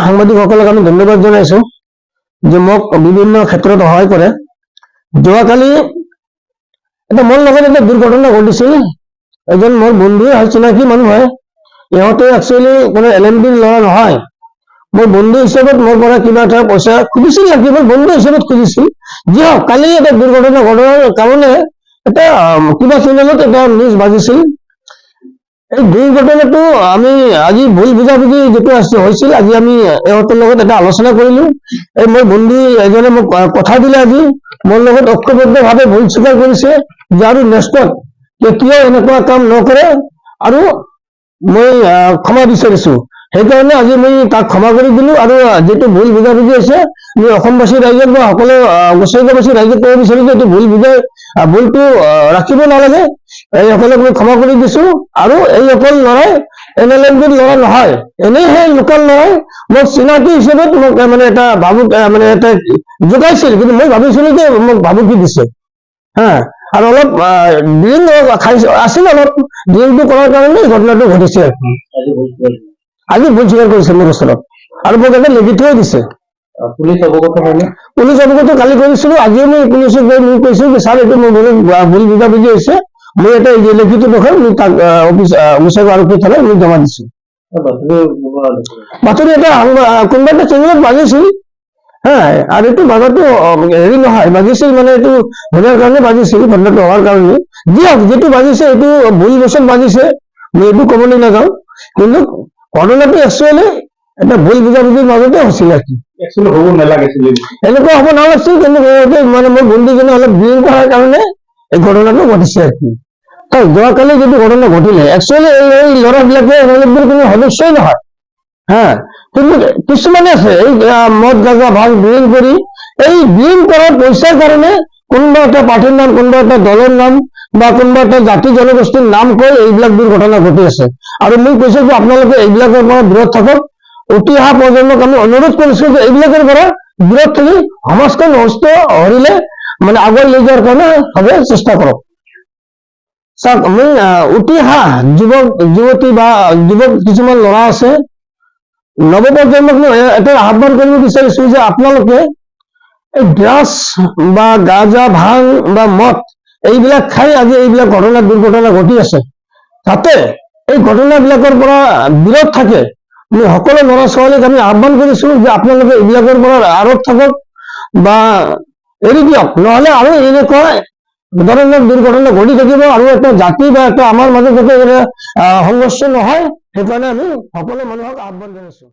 সাংবাদিকসকলক আমি ধন্যবাদ জনাইছো যে মোক বিভিন্ন ক্ষেত্ৰত সহায় কৰে। যোৱাকালি এটা মোৰ লগত এটা দুৰ্ঘটনা ঘটিছিল। এজন মোৰ বন্ধু চিনাকি মানুহ হয়। ইহঁতে একচুৱেলি কোনো LMD ল'ৰা নহয়। মোৰ বন্ধু হিচাপত মোৰ পৰা কিবা এটা পইচা খুজিছিল নেকি, মোৰ বন্ধু হিচাপত খুজিছিল। যি হওক, কালি এটা দুৰ্ঘটনা ঘটাৰ কাৰণে এটা কিবা চেনেলত এটা নিউজ বাজিছিল। এই দুৰ্ঘটনাটো আমি আজি ভুল বুজাবুজি যেটো হৈছিল, আজি আমি ইহঁতৰ লগত এটা আলোচনা কৰিলো। এই মোৰ বন্ধু এজনে মোক কথা দিলে, আজি মোৰ লগত ঐক্যবদ্ধভাৱে ভুল স্বীকাৰ কৰিছে যে আৰু নেক্সটত কেতিয়াও এনেকুৱা কাম নকৰে, আৰু মই ক্ষমা বিচাৰিছো। সেইকাৰণে আজি মই তাক ক্ষমা কৰি দিলো। আৰু যিটো ভুল বুজাবুজি আছে, মই অসমবাসী ৰাইজক বা সকলো গোসাইগাঁওবাসী ৰাইজক ক'ব বিচাৰো যে এইটো ভুলটো ৰাখিব নালাগে। এইসকলক মই ক্ষমা কৰি দিছো। আৰু এই অকল ল'ৰাই NLMD ল'ৰা নহয়, এনেহে লোকেল ল'ৰাই মোক চিনাকি হিচাপত মোক মানে এটা মানে এটা জোকাইছিল, কিন্তু মই ভাবিছিলো যে মোক ভাবুকি দিছে। আৰু অলপ ড্ৰিংক আছিল, অলপ ড্ৰিংকটো কৰাৰ কাৰণে ঘটনাটো ঘটিছে। আজি ভুল স্বীকাৰ কৰিছে মোৰ ওচৰত, আৰু মোক এটা লিখি থৈ দিছে। পুলিচ অৱগত কালি কৰিছিলো। আজিও মই পুলিচক গৈ মই কৈছো যে ছাৰ, এইটো মোৰ ভুল বুজাবুজি হৈছে। মই এটা লিখিত দেখাম, মই তাক অফিচাৰ আৰক্ষী থানাত মই জমা দিছো। বাতৰি এটা কোনোবা এটা চেনেলত বাজিছিল। আৰু এইটো বাজাৰটো হেৰি নহয়, বাজিছিল মানে এইটো ভোটৰ কাৰণে বাজিছিল, ঘটনাটো হোৱাৰ কাৰণে। যি হওক, যিটো বাজিছে এইটো ভুল বছৰ বাজিছে, মই এইটো ক'বলৈ নাযাওঁ। কিন্তু ঘটনাটো একচুৱেলি এটা ভুল বুজাবুজিৰ মাজতে হৈছিল। এনেকুৱা হ'ব নালাগিছিল, কিন্তু মানে মোৰ বন্ধুজনে অলপ ড্ৰিংক কৰাৰ কাৰণে এই ঘটনাটো ঘটিছে। যোৱাকালি যিটো ঘটনা ঘটিলে, একচুৱেলি এই ল'ৰাবিলাকে কোনো সদস্যই নহয়। কিন্তু কিছুমানে আছে এই মদ গাঁজা ভাং ড্ৰিংক কৰি, এই ড্ৰিংক কৰাৰ পইচাৰ কাৰণে কোনোবা এটা পাৰ্টিৰ নাম, কোনোবা এটা দলৰ নাম বা কোনোবা এটা জাতি জনগোষ্ঠীৰ নাম কৈ এইবিলাক দুৰ্ঘটনা ঘটি আছে। আৰু মই কৈছো যে আপোনালোকে এইবিলাকৰ পৰা বিৰত থাকক। উঠি অহা প্ৰজন্মক আমি অনুৰোধ কৰিছো যে এইবিলাকৰ পৰা বিৰত থাকি সমাজখন সুস্থ হৰিলে মানে আগুৱাই লৈ যোৱাৰ কাৰণে সদায় চেষ্টা কৰক। চাওক, মই উঠি অহা যুৱক যুৱতী বা যুৱক কিছুমান ল'ৰা আছে, নৱপ্ৰজন্মক এটা আহ্বান কৰিব বিচাৰিছো যে আপোনালোকে এই ড্ৰাগছ বা গাঁজা ভাং বা মদ এইবিলাক খাই আজি এইবিলাক দুৰ্ঘটনা ঘটি আছে। যাতে এই ঘটনাবিলাকৰ পৰা বিৰত থাকে, আমি সকলো ল'ৰা ছোৱালীক আমি আহ্বান কৰিছো যে আপোনালোকে এইবিলাকৰ পৰা আঁতৰত থাকক বা এৰি দিয়ক, নহলে আৰু এনেকুৱা ধৰণৰ দুৰ্ঘটনা ঘটি থাকিব, আৰু এটা জাতি বা এটা আমাৰ মাজত যাতে সংঘৰ্ষ নহয়। সেইকাৰণে আমি সকলো মানুহক আহ্বান জনাইছো।